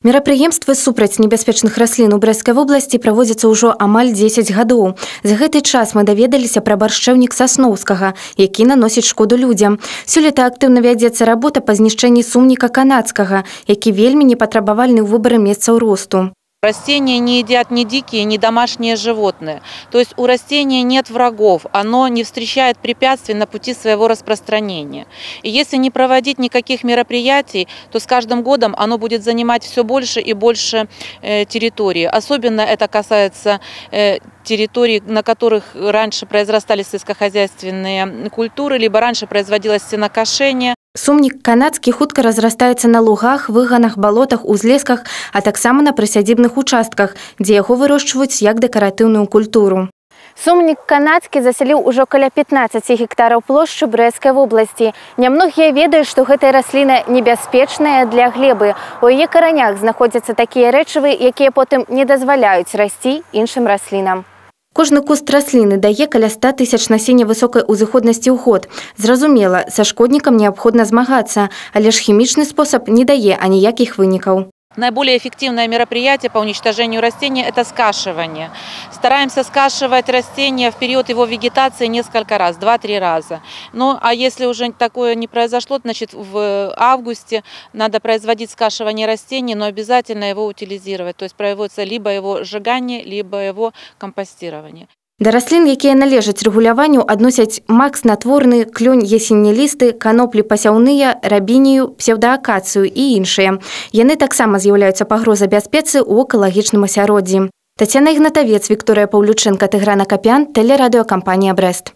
Мерапрыемствы супраць небяспечных раслін у Брэсцкай вобласці праводзяцца ўжо амаль 10 гадоў. За гэты час мы даведаліся пра баршчэўнік сасноўскага, які наносіць шкоду людзям. Сёлета актыўна вядзецца работа па знішчэнні сумніка канадскага, які вельмі непатрабавальны ў выбары месцаў росту. Растения не едят ни дикие, ни домашние животные. То есть у растения нет врагов, оно не встречает препятствий на пути своего распространения. И если не проводить никаких мероприятий, то с каждым годом оно будет занимать все больше и больше территории. Особенно это касается территорий, на которых раньше произрастали сельскохозяйственные культуры, либо раньше производилось сенокошение. Сумнік канадскі хутка разрастаецца на лугах, выганах, балотах, узлесках, а таксама на прысядзібных участках, дзе яго вырошчваюць як дэкаратыўную культуру. Сумнік канадскі засяліў ужо каля 15 гектараў плошчы Брэсцкай вобласці. Нямногія ведаюць, што гэтая расліна небяспечная для глебы. У яе каранях знаходзяцца такія рэчывы, якія потым не дазваляюць расці іншым раслінам. Кожны куст расліны дае каля 100 тысяч насення высокай узыходнасці ў год. Зразумела, са шкоднікам неабходна змагацца, але ж хімічны спосаб не дае аніякіх вынікаў. Наиболее эффективное мероприятие по уничтожению растения – это скашивание. Стараемся скашивать растения в период его вегетации несколько раз, 2-3 раза. Ну, а если уже такое не произошло, значит, в августе надо производить скашивание растений, но обязательно его утилизировать. То есть производится либо его сжигание, либо его компостирование. Да раслін, якія належаць рэгуляванню, адносяць мак снатворны, клёнь ясеннялісты, каноплі пасяўныя, рабінію, псеўдаакацыю і іншыя. Яны таксама з'яўляюцца пагрозай бяспецы ў экалагічным асяроддзі. Тацяна Ігнатавец, Вікторыя Паўлючэнка, Тыгран Акапян, тэлерадыёкампанія «Брэст».